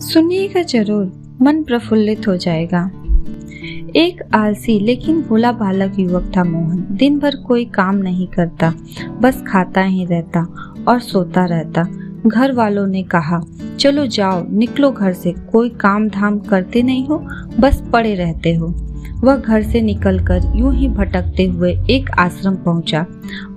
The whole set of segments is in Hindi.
सुनिएगा जरूर, मन प्रफुल्लित हो जाएगा। एक आलसी लेकिन भोला बालक युवक था मोहन। दिन भर कोई काम नहीं करता, बस खाता ही रहता और सोता रहता। घर वालों ने कहा, चलो जाओ, निकलो घर से, कोई काम धाम करते नहीं हो, बस पड़े रहते हो। वह घर से निकलकर यूं ही भटकते हुए एक आश्रम पहुंचा।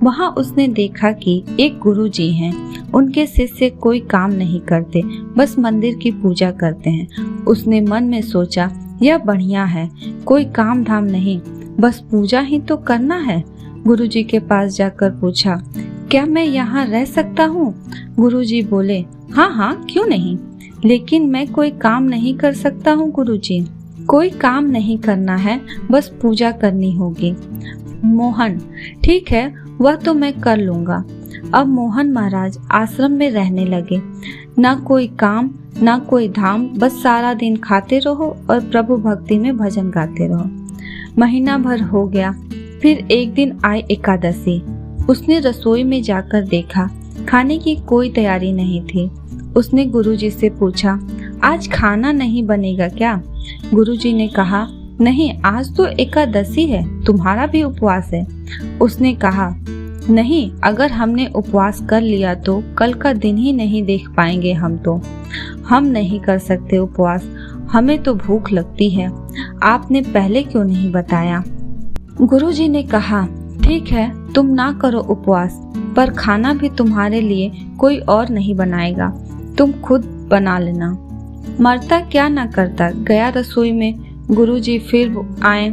वहां उसने देखा कि एक गुरुजी हैं। उनके शिष्य कोई काम नहीं करते, बस मंदिर की पूजा करते हैं। उसने मन में सोचा, यह बढ़िया है, कोई काम धाम नहीं, बस पूजा ही तो करना है। गुरुजी के पास जाकर पूछा, क्या मैं यहाँ रह सकता हूँ? गुरुजी बोले, हाँ हाँ, क्यों नहीं, लेकिन मैं कोई काम नहीं कर सकता हूँ गुरुजी। कोई काम नहीं करना है, बस पूजा करनी होगी। मोहन, ठीक है, वह तो मैं कर लूँगा। अब मोहन महाराज आश्रम में रहने लगे। ना कोई काम, ना कोई धाम, बस सारा दिन खाते रहो और प्रभु भक्ति में भजन गाते रहो। महीना भर हो गया। फिर एक दिन आई एकादशी। उसने रसोई में जाकर देखा, खाने की कोई तैयारी नहीं थी। उसने गुरुजी से पूछा, आज खाना नहीं बनेगा क्या? गुरुजी ने कहा, नहीं, आज तो एकादशी है, तुम्हारा भी उपवास है। उसने कहा, नहीं, अगर हमने उपवास कर लिया तो कल का दिन ही नहीं देख पाएंगे हम नहीं कर सकते उपवास, हमें तो भूख लगती है। आपने पहले क्यों नहीं बताया? गुरुजी ने कहा, ठीक है, तुम ना करो उपवास, पर खाना भी तुम्हारे लिए कोई और नहीं बनाएगा, तुम खुद बना लेना। मरता क्या ना करता, गया रसोई में। गुरुजी फिर आए।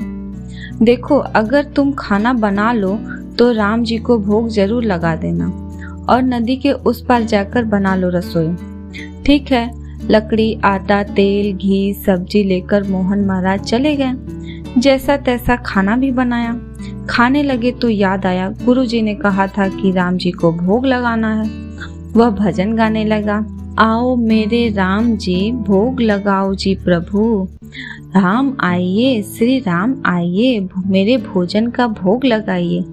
देखो, अगर तुम खाना बना लो तो राम जी को भोग जरूर लगा देना और नदी के उस पार जाकर बना लो रसोई। ठीक है। लकड़ी, आटा, तेल, घी, सब्जी लेकर मोहन महाराज चले गए। जैसा तैसा खाना भी बनाया। खाने लगे तो याद आया, गुरुजी ने कहा था कि राम जी को भोग लगाना है। वह भजन गाने लगा, आओ मेरे राम जी, भोग लगाओ जी प्रभु, राम आइए, श्री राम आइए, मेरे भोजन का भोग लगाइए।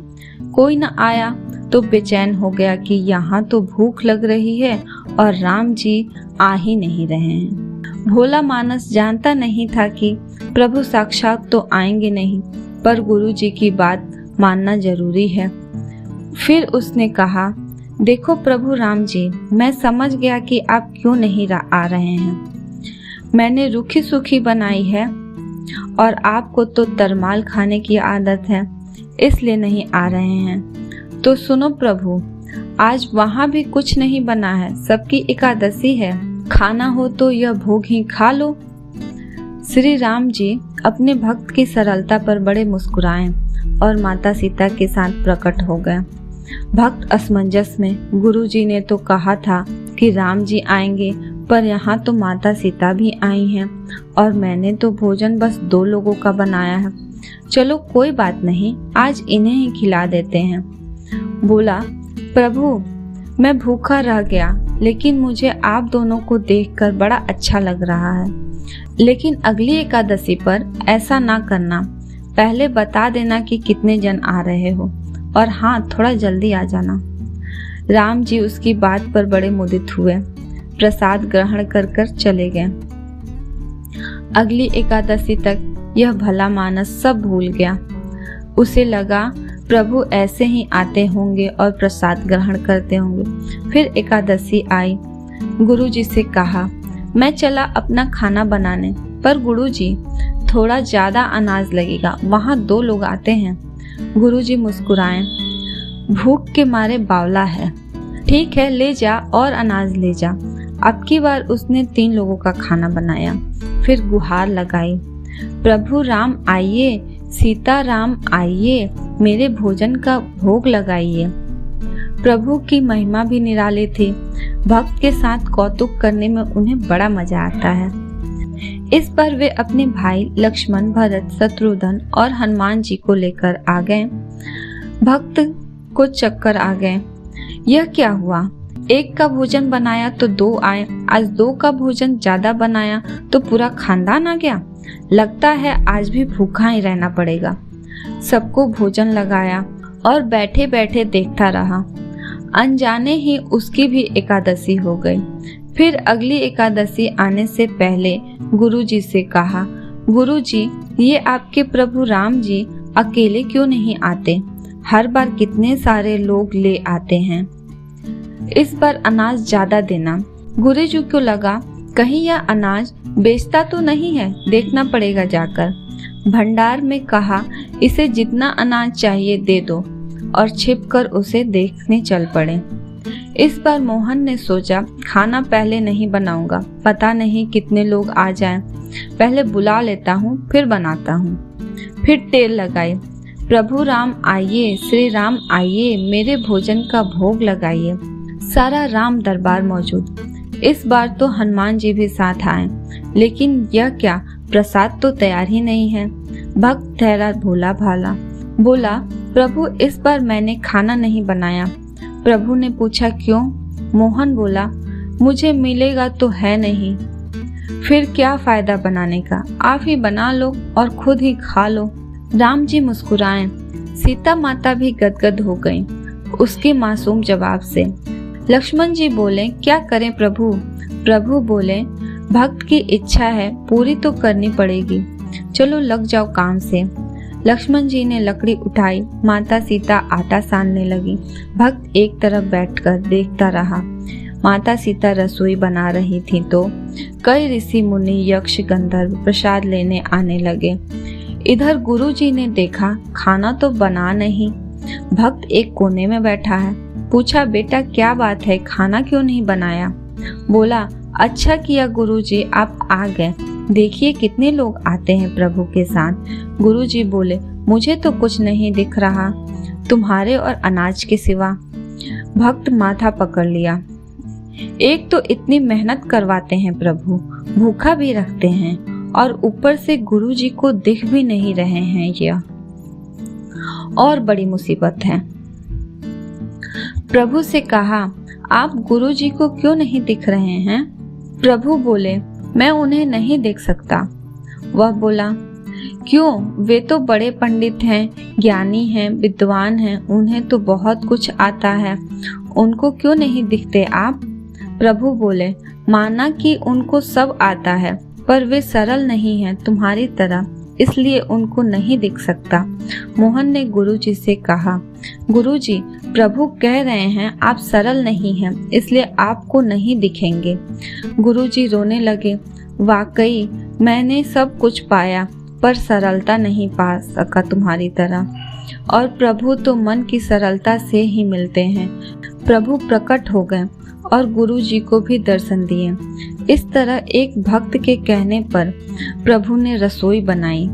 कोई न आया तो बेचैन हो गया कि यहाँ तो भूख लग रही है और राम जी आ ही नहीं रहे हैं। भोला मानस जानता नहीं था कि प्रभु साक्षात तो आएंगे नहीं, पर गुरु जी की बात मानना जरूरी है। फिर उसने कहा, देखो प्रभु राम जी, मैं समझ गया कि आप क्यों नहीं आ रहे हैं। मैंने रूखी सूखी बनाई है और आपको तो तरमाल खाने की आदत है, इसलिए नहीं आ रहे हैं। तो सुनो प्रभु, आज वहाँ भी कुछ नहीं बना है, सबकी एकादशी है, खाना हो तो यह भोग ही खा लो। श्री राम जी अपने भक्त की सरलता पर बड़े मुस्कुराए और माता सीता के साथ प्रकट हो गए। भक्त असमंजस में, गुरु जी ने तो कहा था कि राम जी आएंगे, पर यहाँ तो माता सीता भी आई हैं और मैंने तो भोजन बस 2 लोगों का बनाया है। चलो कोई बात नहीं, आज इन्हें ही खिला देते हैं। बोला, प्रभु मैं भूखा रह गया, लेकिन मुझे आप दोनों को देखकर बड़ा अच्छा लग रहा है। लेकिन अगली एकादशी पर ऐसा ना करना, पहले बता देना कि कितने जन आ रहे हो, और हाँ, थोड़ा जल्दी आ जाना। राम जी उसकी बात पर बड़े मुदित हुए, प्रसाद ग्रहण कर चले गए। अगली एकादशी तक यह भला मानस सब भूल गया। उसे लगा प्रभु ऐसे ही आते होंगे और प्रसाद ग्रहण करते होंगे। फिर एकादशी आई। गुरुजी से कहा, मैं चला अपना खाना बनाने, पर गुरुजी थोड़ा ज्यादा अनाज लगेगा, वहाँ 2 लोग आते हैं। गुरुजी मुस्कुराए, भूख के मारे बावला है। ठीक है, ले जा और अनाज ले जा। अब की बार उसने 3 लोगों का खाना बनाया। फिर गुहार लगाई, प्रभु राम आइए, सीता राम आइए, मेरे भोजन का भोग लगाइए। प्रभु की महिमा भी निराली थी। भक्त के साथ कौतुक करने में उन्हें बड़ा मजा आता है। इस पर वे अपने भाई लक्ष्मण, भरत, शत्रुघ्न और हनुमान जी को लेकर आ गए। भक्त को चक्कर आ गए। यह क्या हुआ? एक का भोजन बनाया तो 2 आए, आज 2 का भोजन ज्यादा बनाया तो पूरा खानदान आ गया। लगता है आज भी भूखा ही रहना पड़ेगा। सबको भोजन लगाया और बैठे बैठे देखता रहा। अनजाने ही उसकी भी एकादशी हो गई। फिर अगली एकादशी आने से पहले गुरुजी से कहा, गुरुजी, ये आपके प्रभु राम जी अकेले क्यों नहीं आते? हर बार कितने सारे लोग ले आते हैं। इस बार अनाज ज्यादा देना। गुरुजी को लगा कहीं यह अनाज बेचता तो नहीं है, देखना पड़ेगा जाकर। भंडार में कहा, इसे जितना अनाज चाहिए दे दो, और छिपकर उसे देखने चल पड़े। इस बार मोहन ने सोचा, खाना पहले नहीं बनाऊंगा, पता नहीं कितने लोग आ जाएं। पहले बुला लेता हूँ, फिर बनाता हूँ। फिर टेल लगाई, प्रभु राम आइए, श्री राम आइए, मेरे भोजन का भोग लगाइए। सारा राम दरबार मौजूद। इस बार तो हनुमान जी भी साथ आए, लेकिन यह क्या, प्रसाद तो तैयार ही नहीं है। भक्त ठहरा भोला भाला, बोला, प्रभु इस बार मैंने खाना नहीं बनाया। प्रभु ने पूछा, क्यों? मोहन बोला, मुझे मिलेगा तो है नहीं। फिर क्या फायदा बनाने का, आप ही बना लो और खुद ही खा लो। राम जी मुस्कुराए। सीता माता भी गदगद हो गईं उसके मासूम जवाब से। लक्ष्मण जी बोले, क्या करें प्रभु? प्रभु बोले, भक्त की इच्छा है, पूरी तो करनी पड़ेगी, चलो लग जाओ काम से। लक्ष्मण जी ने लकड़ी उठाई, माता सीता आटा सानने लगी। भक्त एक तरफ बैठकर देखता रहा। माता सीता रसोई बना रही थी तो कई ऋषि मुनि यक्ष गंधर्व प्रसाद लेने आने लगे। इधर गुरुजी ने देखा खाना तो बना नहीं, भक्त एक कोने में बैठा है। पूछा, बेटा क्या बात है, खाना क्यों नहीं बनाया? बोला, अच्छा किया गुरुजी आप आ गए, देखिए कितने लोग आते हैं प्रभु के साथ। गुरुजी बोले, मुझे तो कुछ नहीं दिख रहा तुम्हारे और अनाज के सिवा। भक्त माथा पकड़ लिया। एक तो इतनी मेहनत करवाते हैं प्रभु, भूखा भी रखते हैं, और ऊपर से गुरुजी को दिख भी नहीं रहे हैं, यह और बड़ी मुसीबत है। प्रभु से कहा, आप गुरुजी को क्यों नहीं दिख रहे हैं? प्रभु बोले, मैं उन्हें नहीं देख सकता। वह बोला, क्यों? वे तो बड़े पंडित हैं, ज्ञानी हैं, विद्वान हैं, उन्हें तो बहुत कुछ आता है, उनको क्यों नहीं दिखते आप? प्रभु बोले, माना कि उनको सब आता है, पर वे सरल नहीं हैं तुम्हारी तरह, इसलिए उनको नहीं दिख सकता। मोहन ने गुरुजी से कहा, गुरुजी, प्रभु कह रहे हैं आप सरल नहीं हैं, इसलिए आपको नहीं दिखेंगे। गुरुजी रोने लगे, वाकई मैंने सब कुछ पाया, पर सरलता नहीं पा सका तुम्हारी तरह, और प्रभु तो मन की सरलता से ही मिलते हैं। प्रभु प्रकट हो गए और गुरुजी को भी दर्शन दिए। इस तरह एक भक्त के कहने पर प्रभु ने रसोई बनाई।